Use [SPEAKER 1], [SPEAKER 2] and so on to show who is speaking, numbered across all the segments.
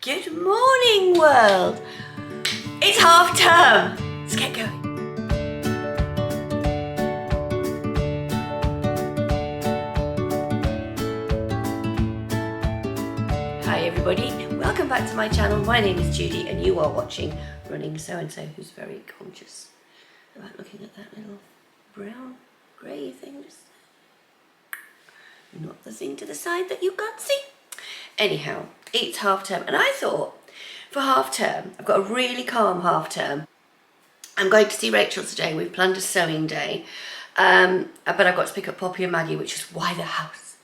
[SPEAKER 1] Good morning, world! It's half term! Let's get going. Hi everybody, welcome back to my channel. My name is Judy and you are watching Running So-and-So, who's very conscious about looking at that little brown grey thing. Just not the thing to the side that you can't see. Anyhow, it's half term and I thought for half term, I've got a really calm half term. I'm going to see Rachel today. We've planned a sewing day, but I've got to pick up Poppy and Maggie, which is why the house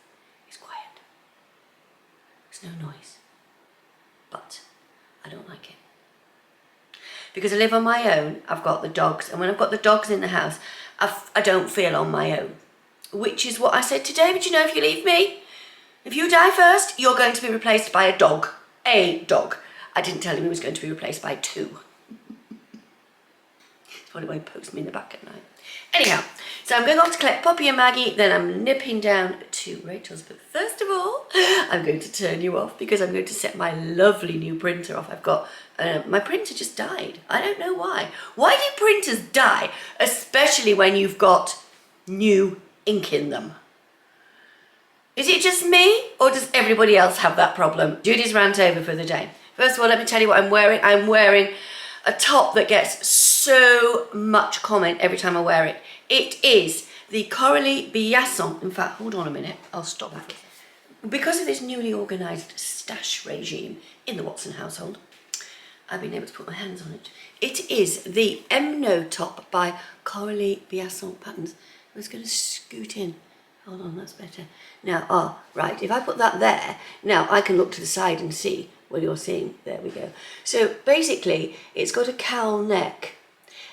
[SPEAKER 1] is quiet. There's no noise, but I don't like it. Because I live on my own, I've got the dogs, and when I've got the dogs in the house, I don't feel on my own. Which is what I said to David, you know, if you leave me, if you die first, you're going to be replaced by a dog. A dog. I didn't tell him he was going to be replaced by two. It's probably why he pokes me in the back at night. Anyhow, so I'm going off to collect Poppy and Maggie, then I'm nipping down to Rachel's. But first of all, I'm going to turn you off because I'm going to set my lovely new printer off. I've got, my printer just died. I don't know why. Why do printers die? Especially when you've got new ink in them. Is it just me, or does everybody else have that problem? Judy's rant over for the day. First of all, let me tell you what I'm wearing. I'm wearing a top that gets so much comment every time I wear it. It is the Coralie Biasson. In fact, hold on a minute. I'll stop that. Because of this newly organised stash regime in the Watson household, I've been able to put my hands on it. It is the Emno top by Coralie Biasson Patterns. I was going to scoot in. Hold on, that's better. Now, right, if I put that there, now I can look to the side and see what you're seeing. There we go. So basically, it's got a cowl neck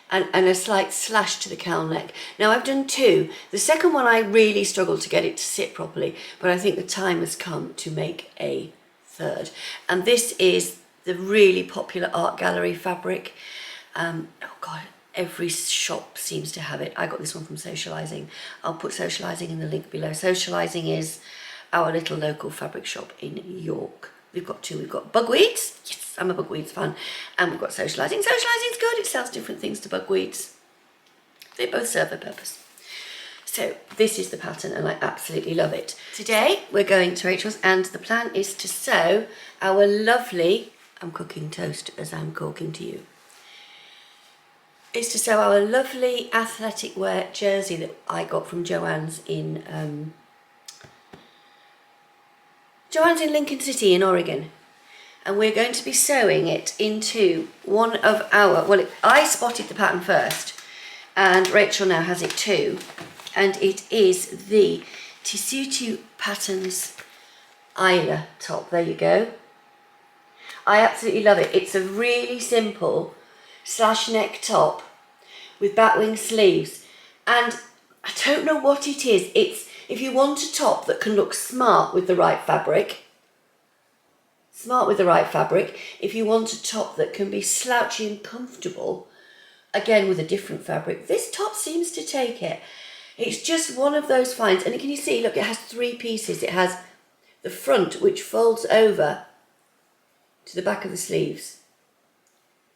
[SPEAKER 1] and a slight slash to the cowl neck. Now, I've done two. The second one, I really struggled to get it to sit properly, but I think the time has come to make a third. And this is the really popular art gallery fabric. Oh, God. Every shop seems to have it. I got this one from Sewcialising. I'll put Sewcialising in the link below. Sewcialising is our little local fabric shop in York. We've got two. We've got Bugweeds. Yes, I'm a Bugweeds fan. And we've got Sewcialising. Sewcialising's good. It sells different things to Bugweeds. They both serve their purpose. So this is the pattern and I absolutely love it. Today we're going to Rachel's and the plan is to sew our lovely, I'm cooking toast as I'm talking to you, is to sew our lovely athletic wear jersey that I got from Joanne's in Lincoln City in Oregon. And we're going to be sewing it into one of our, well, I spotted the pattern first and Rachel now has it too. And it is the Tessuti Patterns Isla top. There you go. I absolutely love it. It's a really simple slash neck top with batwing sleeves, and I don't know what it is. It's if you want a top that can look smart with the right fabric, if you want a top that can be slouchy and comfortable, again with a different fabric, this top seems to take it. It's just one of those finds, and can you see, look, it has three pieces. It has the front, which folds over to the back of the sleeves,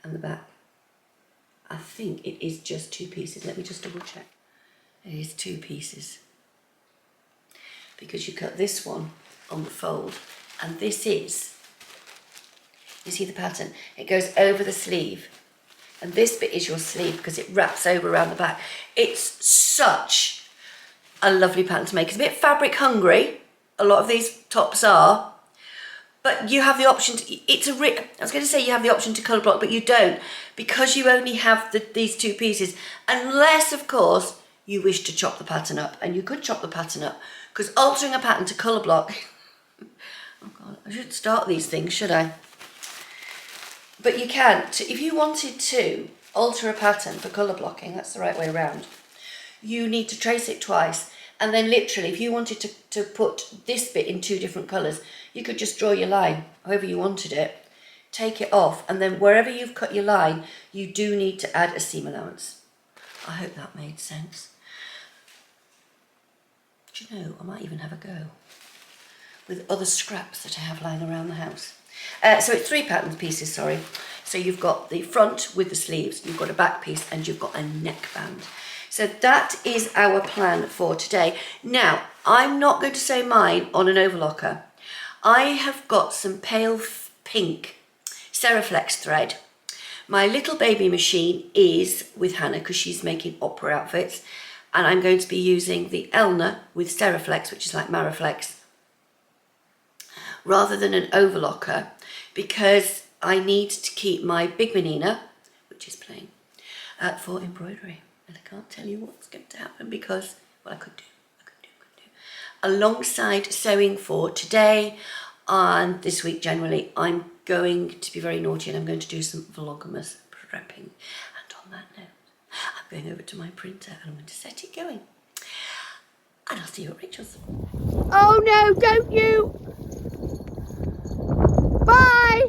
[SPEAKER 1] and the back. I think it is just two pieces. Let me just double check. It is two pieces. Because you cut this one on the fold, and this is, you see the pattern? It goes over the sleeve. And this bit is your sleeve because it wraps over around the back. It's such a lovely pattern to make. It's a bit fabric hungry. A lot of these tops are. But you have the option to, I was going to say you have the option to colour block, but you don't, because you only have these two pieces, unless, of course, you wish to chop the pattern up. And you could chop the pattern up, because altering a pattern to colour block, oh God, I shouldn't start these things, should I? But you can, if you wanted to alter a pattern for colour blocking, that's the right way around, you need to trace it twice. And then literally, if you wanted to put this bit in two different colours, you could just draw your line, however you wanted it, take it off, and then wherever you've cut your line, you do need to add a seam allowance. I hope that made sense. Do you know, I might even have a go with other scraps that I have lying around the house. So it's 3 pattern pieces, sorry. So you've got the front with the sleeves, you've got a back piece, and you've got a neckband. So that is our plan for today. Now, I'm not going to sew mine on an overlocker. I have got some pale pink Seriflex thread. My little baby machine is with Hannah because she's making opera outfits, and I'm going to be using the Elna with Seriflex, which is like Mariflex, rather than an overlocker, because I need to keep my big Menina, which is plain, for embroidery. And I can't tell you what's going to happen because, well, I could do. Alongside sewing for today and this week generally, I'm going to be very naughty and I'm going to do some Vlogmas prepping. And on that note, I'm going over to my printer and I'm going to set it going. And I'll see you at Rachel's. Oh no, don't you! Bye!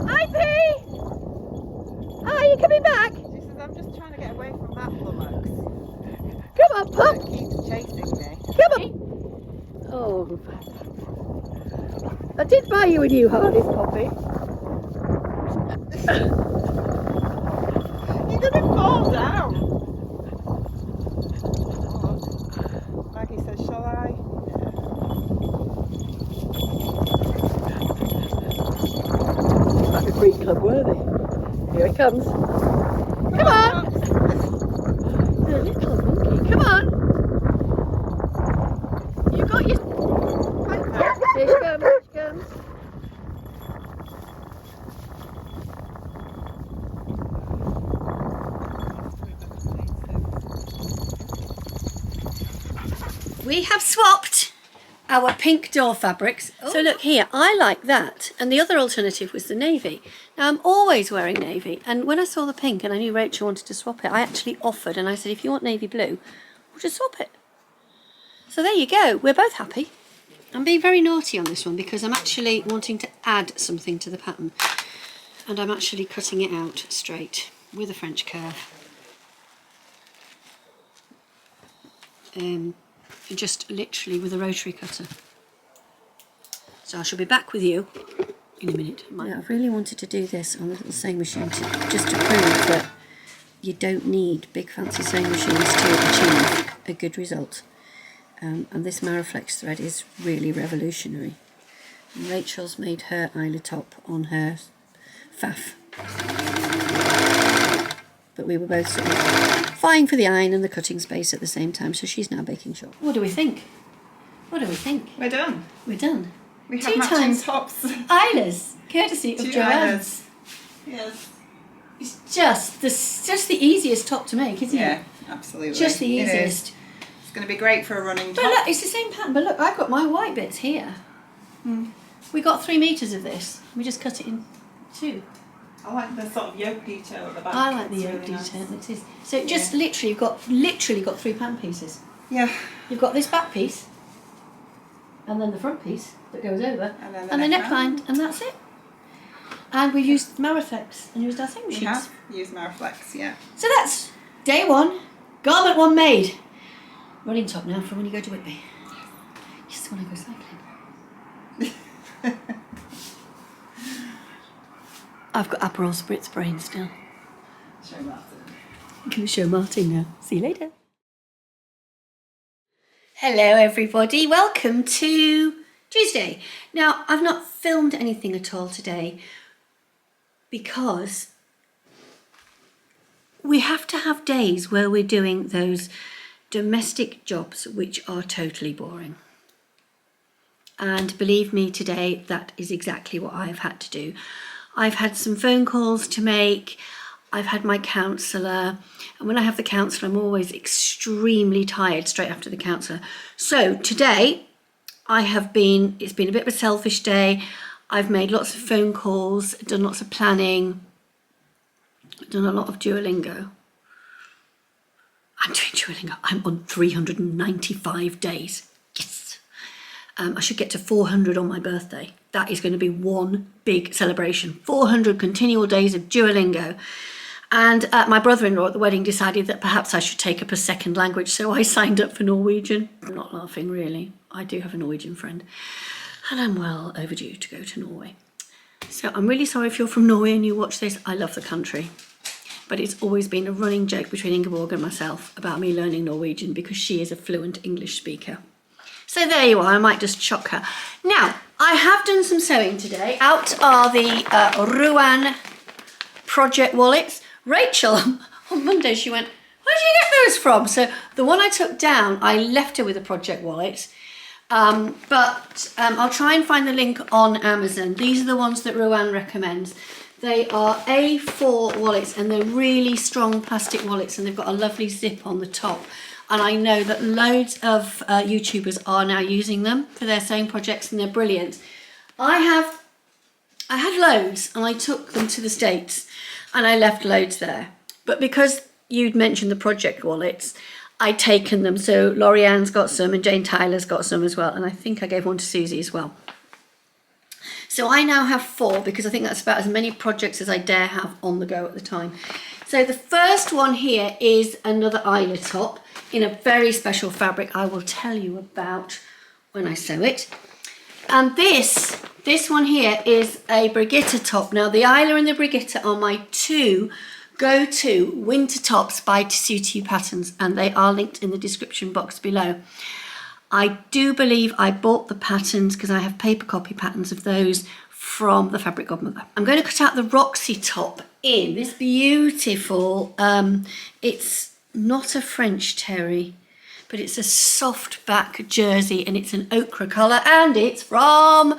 [SPEAKER 1] Hi, P! Oh, are you coming back?
[SPEAKER 2] She says, I'm just trying to get away from that flummox.
[SPEAKER 1] Come on, pup!
[SPEAKER 2] It keeps chasing me.
[SPEAKER 1] Come on! Oh, I did buy you a new harness, Poppy.
[SPEAKER 2] You're going to fall down. Oh. Maggie says, shall I?
[SPEAKER 1] Like a Greek club worthy. Here it comes. Come on! The little monkey, come on! You got your... Here she comes, here she comes. We have swapped our pink door fabrics. Oh. So look here, I like that, and the other alternative was the navy. Now I'm always wearing navy, and when I saw the pink and I knew Rachel wanted to swap it, I actually offered and I said, if you want navy blue, we'll just swap it. So there you go, we're both happy. I'm being very naughty on this one because I'm actually wanting to add something to the pattern, and I'm actually cutting it out straight with a French curve. Just literally with a rotary cutter. So I shall be back with you in a minute. Yeah, I really wanted to do this on a little sewing machine just to prove that you don't need big fancy sewing machines to achieve a good result. And this Mariflex thread is really revolutionary. And Rachel's made her Isla top on her faff. But we were both sort of vying for the iron and the cutting space at the same time, so she's now baking short. What do we think? What do we think?
[SPEAKER 2] We're done.
[SPEAKER 1] We're done.
[SPEAKER 2] We have matching tops.
[SPEAKER 1] Islas, courtesy of Joanne's.
[SPEAKER 2] Yes.
[SPEAKER 1] It's just the easiest top to make, isn't it?
[SPEAKER 2] Yeah, absolutely.
[SPEAKER 1] Just the easiest.
[SPEAKER 2] It's going to be great for a running top.
[SPEAKER 1] But look, it's the same pattern, but look, I've got my white bits here. We got 3 meters of this. We just cut it in 2.
[SPEAKER 2] I like the sort of yoke detail at the back.
[SPEAKER 1] I like the
[SPEAKER 2] It's
[SPEAKER 1] yoke
[SPEAKER 2] really
[SPEAKER 1] detail.
[SPEAKER 2] nice.
[SPEAKER 1] It is. So just literally, you've got 3 pattern pieces.
[SPEAKER 2] Yeah.
[SPEAKER 1] You've got this back piece, and then the front piece that goes over,
[SPEAKER 2] and
[SPEAKER 1] the neckline, and that's it. And we used Mariflex and used our sewing machines.
[SPEAKER 2] We have used Mariflex, yeah.
[SPEAKER 1] So that's day 1, garment 1 made. Running top now for when you go to Whitby. Yes, when I go cycling. I've got Aperol Spritz brain still.
[SPEAKER 2] Show Martin.
[SPEAKER 1] I'm going to show Martin now. See you later. Hello everybody, welcome to Tuesday. Now I've not filmed anything at all today because we have to have days where we're doing those domestic jobs which are totally boring. And believe me, today that is exactly what I've had to do. I've had some phone calls to make, I've had my counsellor, and when I have the counsellor I'm always extremely tired straight after the counsellor. So today it's been a bit of a selfish day. I've made lots of phone calls, done lots of planning, done a lot of Duolingo. I'm doing Duolingo, I'm on 395 days, yes. I should get to 400 on my birthday. That is going to be one big celebration. 400 continual days of Duolingo. And my brother-in-law at the wedding decided that perhaps I should take up a second language, so I signed up for Norwegian. I'm not laughing, really. I do have a Norwegian friend. and I'm well overdue to go to Norway. So I'm really sorry if you're from Norway and you watch this. I love the country. But it's always been a running joke between Ingeborg and myself about me learning Norwegian because she is a fluent English speaker. So there you are, I might just chuck her. Now, I have done some sewing today. Out are the Ruan project wallets. Rachel, on Monday, she went, where did you get those from? So the one I took down, I left her with a project wallet. But I'll try and find the link on Amazon. These are the ones that Ruan recommends. They are A4 wallets and they're really strong plastic wallets and they've got a lovely zip on the top. And I know that loads of YouTubers are now using them for their sewing projects and they're brilliant. I had loads and I took them to the States and I left loads there. But because you'd mentioned the project wallets, I'd taken them. So Laurianne's got some and Jane Tyler's got some as well. And I think I gave one to Susie as well. So I now have 4 because I think that's about as many projects as I dare have on the go at the time. So the first one here is another Isla top in a very special fabric I will tell you about when I sew it. And this one here is a Brigitte top. Now the Isla and the Brigitte are my 2 go-to winter tops by Tessuti patterns and they are linked in the description box below. I do believe I bought the patterns because I have paper copy patterns of those from the Fabric Godmother. I'm going to cut out the Roxy top in this beautiful, it's not a French terry, but it's a soft back jersey and it's an ochre colour and it's from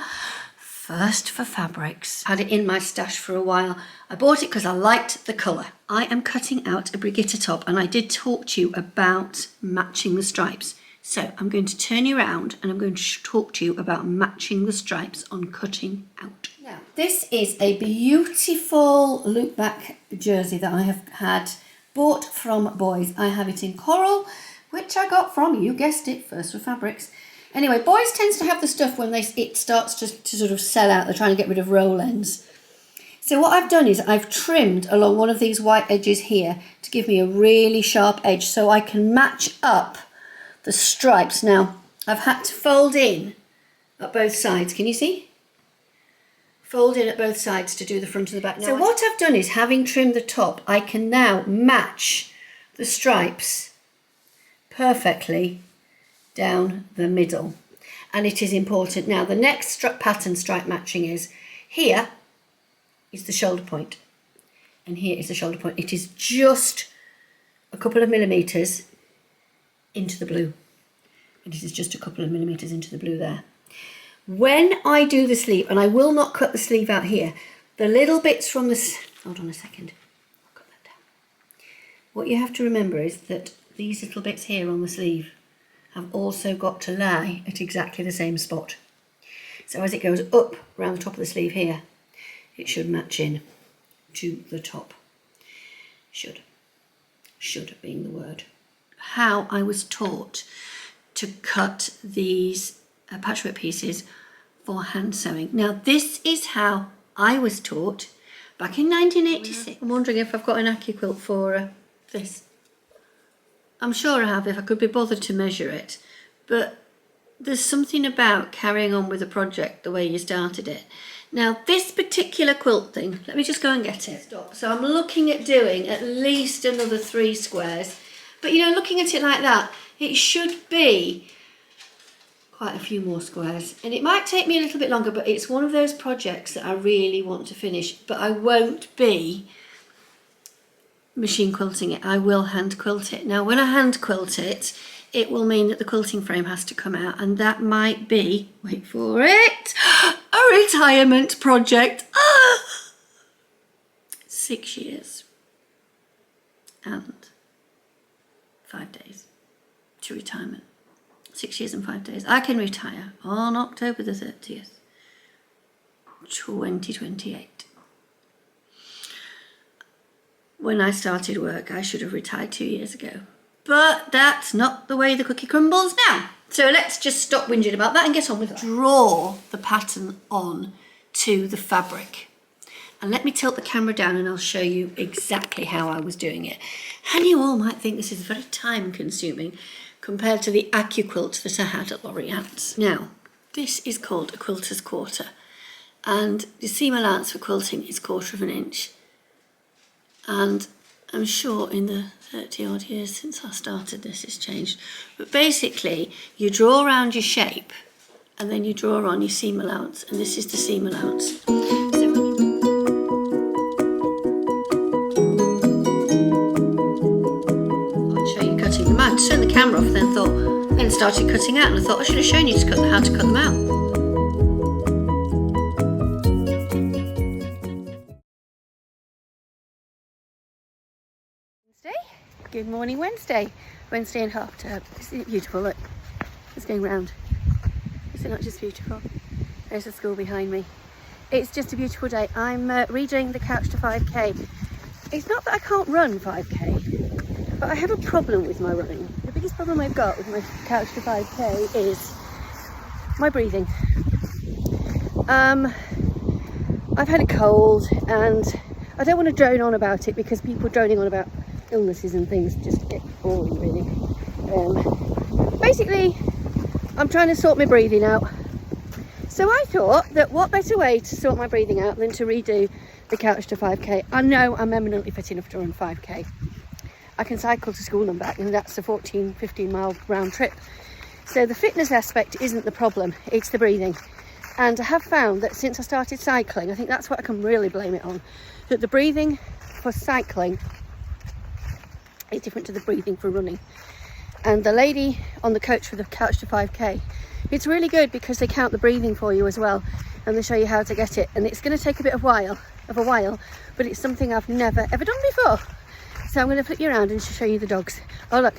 [SPEAKER 1] First for Fabrics. Had it in my stash for a while. I bought it because I liked the colour. I am cutting out a Brigitte top and I did talk to you about matching the stripes. So I'm going to turn you around and I'm going to talk to you about matching the stripes on cutting out. Now, this is a beautiful loop back jersey that I have had bought from Boys. I have it in coral, which I got from, you guessed it, First for Fabrics. Anyway, Boys tends to have the stuff when it starts to sort of sell out. They're trying to get rid of roll ends. So what I've done is I've trimmed along one of these white edges here to give me a really sharp edge so I can match up the stripes. Now, I've had to fold in at both sides. Can you see? Fold in at both sides to do the front and the back. So what I've done is, having trimmed the top, I can now match the stripes perfectly down the middle. And it is important. Now, the next pattern stripe matching is here is the shoulder point. And here is the shoulder point. It is just a couple of millimetres into the blue. And it is just a couple of millimetres into the blue there. When I do the sleeve, and I will not cut the sleeve out here, the little bits from the... Hold on a second. I'll cut that down. What you have to remember is that these little bits here on the sleeve have also got to lie at exactly the same spot. So as it goes up around the top of the sleeve here, it should match in to the top. Should being the word. How I was taught to cut these patchwork pieces for hand sewing. Now this is how I was taught back in 1986. I'm wondering if I've got an AccuQuilt for this. I'm sure I have if I could be bothered to measure it, but there's something about carrying on with a project the way you started it. Now this particular quilt thing, let me just go and get it. Stop. So I'm looking at doing at least another 3 squares, but you know, looking at it like that, it should be quite a few more squares, and it might take me a little bit longer, but it's one of those projects that I really want to finish. But I won't be machine quilting it, I will hand quilt it. Now when I hand quilt it, it will mean that the quilting frame has to come out, and that might be, wait for it, a retirement project. 6 years and 5 days to retirement. 6 years and 5 days. I can retire on October the 30th, 2028. When I started work, I should have retired 2 years ago. But that's not the way the cookie crumbles now. So let's just stop whinging about that and get on with it. Draw the pattern on to the fabric. And let me tilt the camera down and I'll show you exactly how I was doing it. And you all might think this is very time consuming compared to the AccuQuilt that I had at Lorient's. Now, This is called a quilter's quarter, and the seam allowance for quilting is 1/4 inch. And I'm sure in the 30 odd years since I started this it's changed. But basically you draw around your shape and then you draw on your seam allowance, and this is the seam allowance. So I'll show you cutting them out. I turned the camera off then started cutting out, and I thought I should have shown you how to cut them out. Good morning, Wednesday and half term. Isn't it beautiful? Look, it's going round. Is it not just beautiful? There's the school behind me. It's just a beautiful day. I'm redoing the Couch to 5k. It's not that I can't run 5k, but I have a problem with my running. The biggest problem I've got with my Couch to 5k is my breathing. I've had a cold and I don't want to drone on about it, because people droning on about illnesses and things just get boring really. Basically I'm trying to sort my breathing out, so I thought that what better way to sort my breathing out than to redo the Couch to 5k. I know I'm eminently fit enough to run 5k. I can cycle to school and back, and that's a 14-15 mile round trip, so the fitness aspect isn't the problem, it's the breathing. And I have found that since I started cycling, I think that's what I can really blame it on, that the breathing for cycling is different to the breathing for running. And the lady on the coach for the Couch to 5k, it's really good because they count the breathing for you as well, and they show you how to get it. And it's going to take a bit of a while, but it's something I've never ever done before. So I'm going to flip you around and show you the dogs. Oh look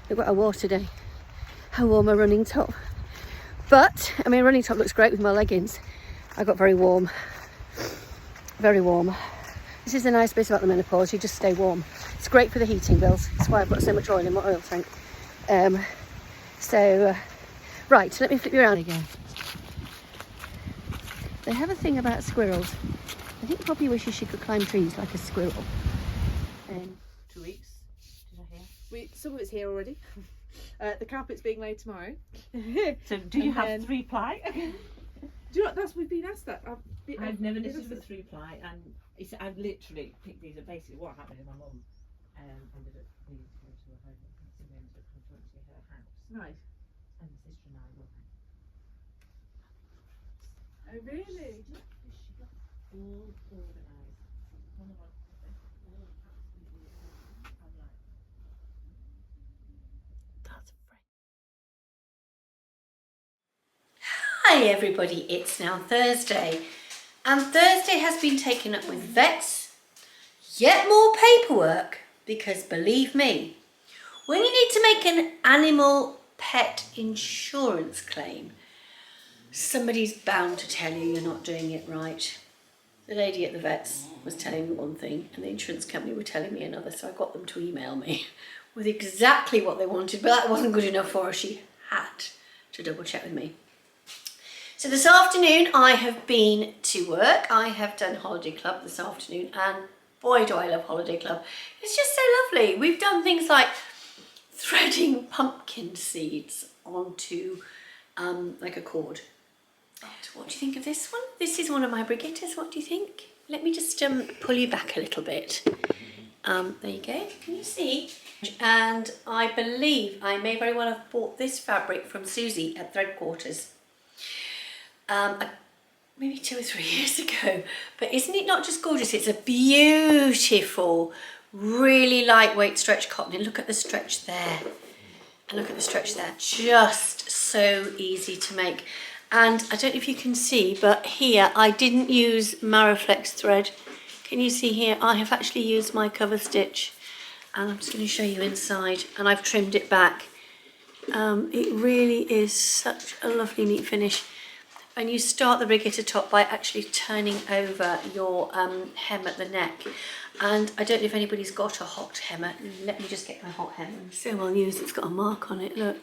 [SPEAKER 1] what I wore today. I wore my running top, but I mean, running top looks great with my leggings. I got very warm, very warm. This is the nice bit about the menopause, you just stay warm. It's great for the heating bills. That's why I've got so much oil in my oil tank. Right, let me flip you around again. They have a thing about squirrels. I think Poppy wishes she could climb trees like a squirrel.
[SPEAKER 3] 2 weeks, did I hear? Some of it's here already. The carpet's being laid tomorrow.
[SPEAKER 4] So do you have 3-ply?
[SPEAKER 3] Do you know what, we've been asked that.
[SPEAKER 4] I've never knitted with 3-ply, and I've literally picked these up. Basically what happened is my mum ended up needing to go to her home, to her house.
[SPEAKER 3] Right.
[SPEAKER 4] And my sister and I were like,
[SPEAKER 3] Oh really?
[SPEAKER 4] she got all organised. One of us, all absolutely organised. I'm like,
[SPEAKER 1] That's great. Hi everybody, it's now Thursday, and Thursday has been taken up with vets, yet more paperwork, because believe me, when you need to make an animal pet insurance claim, somebody's bound to tell you you're not doing it right. The lady at the vets was telling me one thing and the insurance company were telling me another, so I got them to email me with exactly what they wanted, but that wasn't good enough for her. She had to double check with me. So this afternoon I have been to work. I have done Holiday Club this afternoon, and boy do I love Holiday Club. It's just so lovely. We've done things like threading pumpkin seeds onto like a cord. What do you think of this one? This is one of my Brigitte's. What do you think? Let me just pull you back a little bit. There you go. Can you see? And I believe I may very well have bought this fabric from Susie at Threadquarters. Maybe 2 or 3 years ago. But isn't it not just gorgeous? It's a beautiful, really lightweight stretch cotton. And look at the stretch there. And look at the stretch there. Just so easy to make. And I don't know if you can see, but here I didn't use Maraflex thread. Can you see here? I have actually used my cover stitch. And I'm just going to show you inside. And I've trimmed it back. It really is such a lovely, neat finish. And you start the Brigitte top by actually turning over your hem at the neck. And I don't know if anybody's got a hot hemmer. Let me just get my hot hemmer. So well used, it's got a mark on it, look.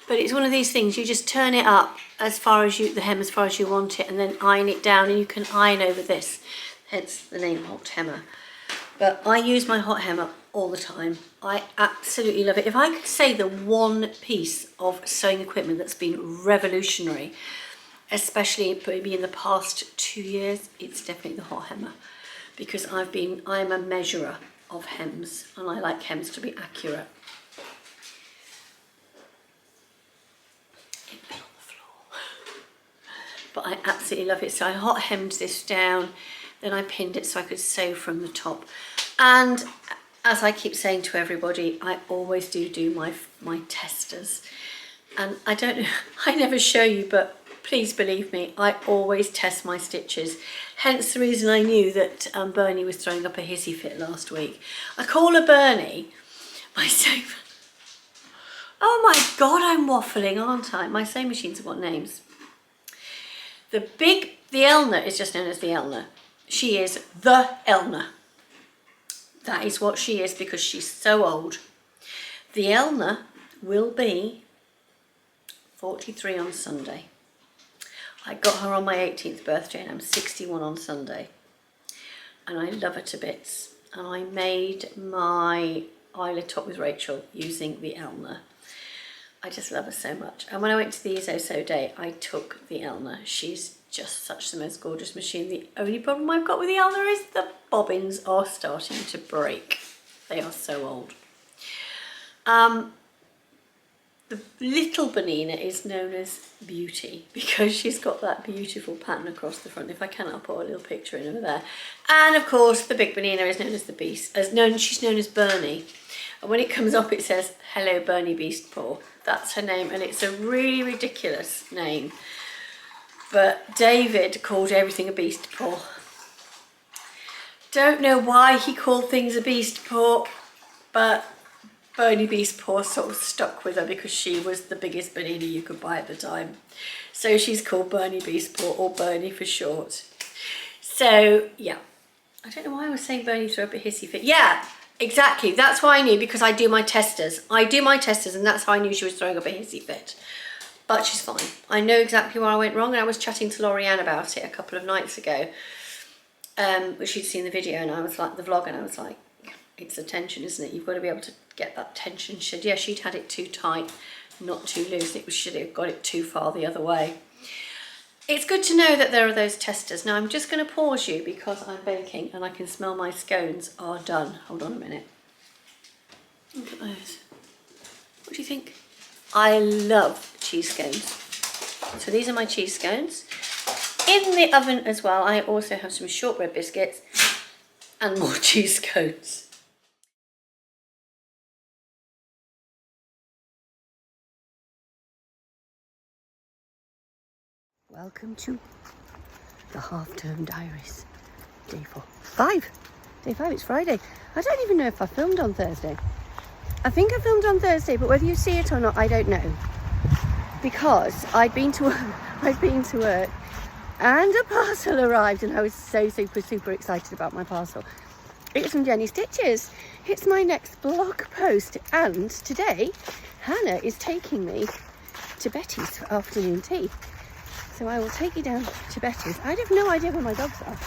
[SPEAKER 1] But it's one of these things, you just turn it up as far as the hem as far as you want it, and then iron it down, and you can iron over this. Hence the name hot hemmer. But I use my hot hemmer all the time. I absolutely love it. If I could say the one piece of sewing equipment that's been revolutionary, especially maybe in the past 2 years, it's definitely the hot hemmer, because I'm a measurer of hems, and I like hems to be accurate. It fell on the floor. But I absolutely love it. So I hot hemmed this down, then I pinned it so I could sew from the top. And as I keep saying to everybody, I always do my testers. And I don't know, I never show you, but please believe me, I always test my stitches. Hence the reason I knew that Bernie was throwing up a hissy fit last week. I call her Bernie. Oh my God, I'm waffling, aren't I? My sewing machines have got names. The Elna is just known as the Elna. She is the Elna. That is what she is because she's so old. The Elna will be 43 on Sunday. I got her on my 18th birthday and I'm 61 on Sunday. And I love her to bits. And I made my Isla top with Rachel using the Elna. I just love her so much. And when I went to the Iso Sew Day, I took the Elna. She's just such the most gorgeous machine. The only problem I've got with the Elna is the bobbins are starting to break. They are so old. The little Benina is known as Beauty because she's got that beautiful pattern across the front. If I can, I'll put a little picture in over there. And of course, the big Benina is known as the Beast. She's known as Bernie. And when it comes up, it says, "Hello, Bernie Beast Paw." That's her name, and it's a really ridiculous name. But David called everything a beast paw. Don't know why he called things a beast paw, but Bernie Beast Paw sort of stuck with her because she was the biggest Benina you could buy at the time. So she's called Bernie Beast Paw, or Bernie for short. So yeah, I don't know why I was saying Bernie threw up a hissy fit. Yeah, exactly. That's why I knew, because I do my testers. And that's how I knew she was throwing up a hissy fit. But she's fine. I know exactly where I went wrong, and I was chatting to Lorianne about it a couple of nights ago. She'd seen the video, and I was like, the vlog, and I was like, it's the tension, isn't it? You've got to be able to get that tension. She'd had it too tight, not too loose. Should have got it too far the other way. It's good to know that there are those testers. Now I'm just going to pause you because I'm baking and I can smell my scones are done. Hold on a minute. Look at those. What do you think? I love cheese scones. So these are my cheese scones. In the oven as well, I also have some shortbread biscuits and more cheese scones. Welcome to the half-term diaries. Day 5. Day 5, it's Friday. I don't even know if I filmed on Thursday. I think I filmed on Thursday, but whether you see it or not, I don't know. Because I'd been to work and a parcel arrived, and I was so super excited about my parcel. It's from Jenny Stitches. It's my next blog post, and today Hannah is taking me to Betty's for afternoon tea. So I will take you down to Betty's. I have no idea where my dogs are.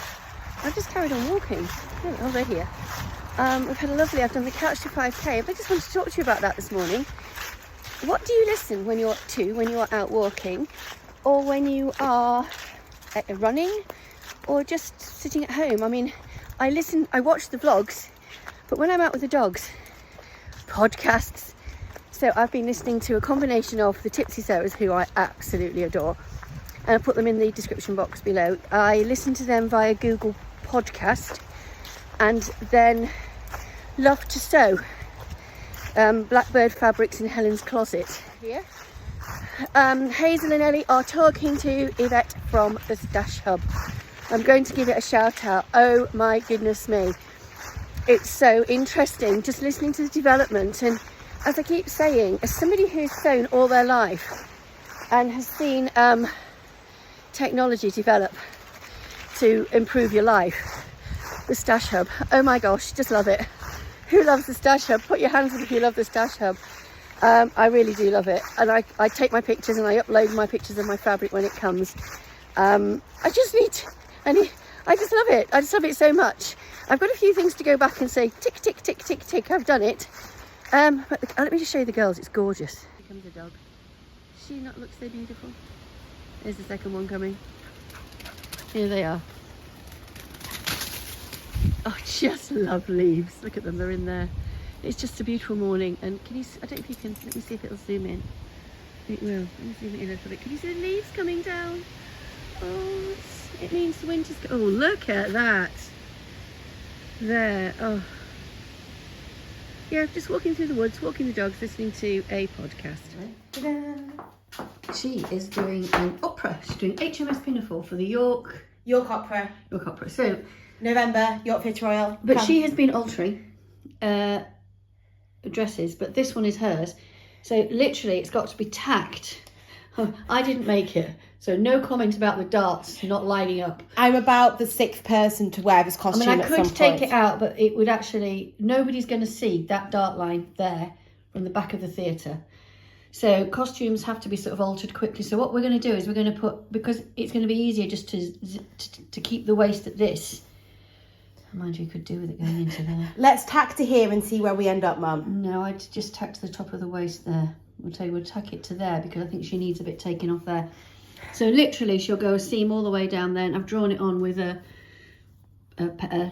[SPEAKER 1] I've just carried on walking. Oh, they're here. I've done the Couch to 5K. I just wanted to talk to you about that this morning. What do you listen when you're out walking, or when you are running, or just sitting at home? I mean, I watch the vlogs, but when I'm out with the dogs, podcasts. So I've been listening to a combination of the Tipsy Sewers, who I absolutely adore, and I'll put them in the description box below. I listen to them via Google Podcast, and then Love to Sew, Blackbird Fabrics in Helen's Closet. Here. Hazel and Ellie are talking to Yvette from the Stash Hub. I'm going to give it a shout out. Oh my goodness me. It's so interesting just listening to the development, and as I keep saying, as somebody who's sewn all their life and has seen technology develop to improve your life, the Stash Hub, oh my gosh, just love it. Who loves the Stash Hub? Put your hands up if you love the Stash Hub. I really do love it, and I take my pictures and I upload my pictures of my fabric when it comes. I just love it. I just love it so much. I've got a few things to go back and say, tick, tick, tick, tick, tick, I've done it. But let me just show you the girls, it's gorgeous. Here comes the dog. She not looks so beautiful. There's the second one coming. Here they are. Oh, just love leaves. Look at them, they're in there. It's just a beautiful morning. And can you, I don't know if you can, let me see if it'll zoom in. It will. Let me zoom in a little bit. Can you see the leaves coming down? Oh, it means the winter's, oh, look at that. There, oh. Yeah, just walking through the woods, walking the dogs, listening to a podcast. Ta-da! She is doing an opera. She's doing HMS Pinafore for the York
[SPEAKER 3] Opera.
[SPEAKER 1] York Opera. So
[SPEAKER 3] November, York Theatre Royal.
[SPEAKER 1] but she has been altering dresses, but this one is hers. So literally it's got to be tacked. I didn't make it, so no comment about the darts not lining up.
[SPEAKER 3] I'm about the 6th person to wear this costume.
[SPEAKER 1] I mean, I could take it out, but it would actually, nobody's going to see that dart line there from the back of the theatre. So costumes have to be sort of altered quickly. So what we're going to do is we're going to put, because it's going to be easier just to keep the waist at this. Mind you could do with it going into there.
[SPEAKER 3] Let's tack to here and see where we end up, Mum.
[SPEAKER 1] No, I'd just tack to the top of the waist there. I'll tell you, we'll tack it to there because I think she needs a bit taken off there. So literally she'll go a seam all the way down there, and I've drawn it on with a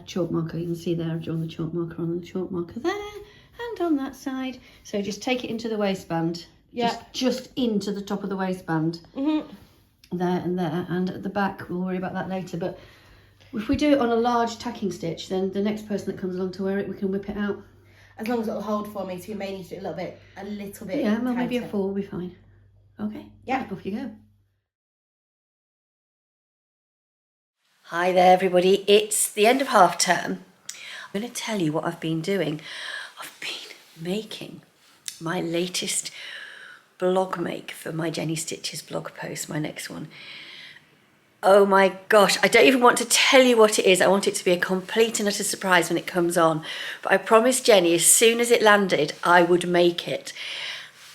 [SPEAKER 1] chalk marker. You can see there I've drawn the chalk marker on the chalk marker there and on that side. So just take it into the waistband.
[SPEAKER 3] Yeah.
[SPEAKER 1] Just into the top of the waistband.
[SPEAKER 3] Mm-hmm.
[SPEAKER 1] There and there, and at the back we'll worry about that later. But if we do it on a large tacking stitch, then the next person that comes along to wear it, we can whip it out.
[SPEAKER 3] As long as it'll hold for me, so we may need to do it a little bit.
[SPEAKER 1] Yeah, well, maybe a
[SPEAKER 3] tighter.
[SPEAKER 1] 4 will be fine. Okay.
[SPEAKER 3] Yeah.
[SPEAKER 1] Off you go. Hi there, everybody. It's the end of half term. I'm going to tell you what I've been doing. I've been making my latest blog make for my Jenny Stitches blog post, my next one. Oh my gosh, I don't even want to tell you what it is. I want it to be a complete and utter surprise when it comes on. But I promised Jenny as soon as it landed, I would make it.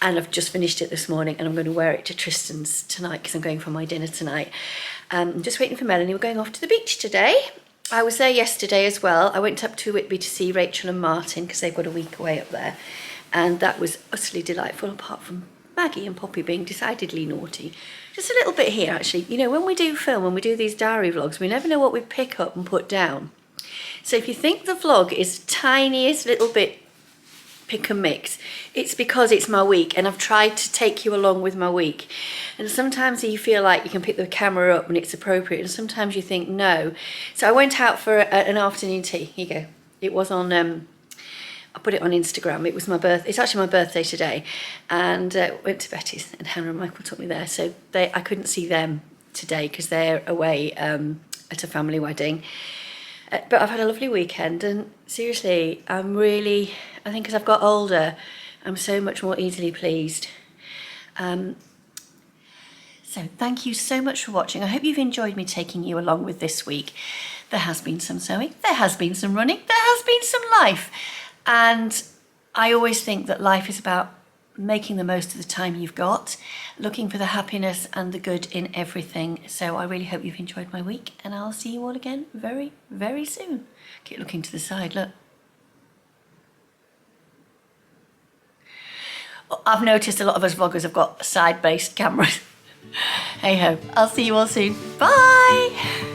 [SPEAKER 1] And I've just finished it this morning, and I'm going to wear it to Tristan's tonight because I'm going for my dinner tonight. I'm just waiting for Melanie. We're going off to the beach today. I was there yesterday as well. I went up to Whitby to see Rachel and Martin because they've got a week away up there. And that was utterly delightful, apart from Maggie and Poppy being decidedly naughty. Just a little bit here, actually. You know, when we do film, when we do these diary vlogs, we never know what we pick up and put down. So if you think the vlog is tiniest little bit pick and mix, it's because it's my week, and I've tried to take you along with my week. And sometimes you feel like you can pick the camera up when it's appropriate, and sometimes you think no. So I went out for an afternoon tea. Here you go. It was on... I put it on Instagram. It was my birthday. It's actually my birthday today, and went to Betty's, and Hannah and Michael took me there. So I couldn't see them today because they're away at a family wedding. But I've had a lovely weekend, and seriously, I think as I've got older, I'm so much more easily pleased. So thank you so much for watching. I hope you've enjoyed me taking you along with this week. There has been some sewing, there has been some running, there has been some life. And I always think that life is about making the most of the time you've got, looking for the happiness and the good in everything. So I really hope you've enjoyed my week, and I'll see you all again very, very soon. Keep looking to the side, look. I've noticed a lot of us vloggers have got side-based cameras. Hey ho, I'll see you all soon. Bye!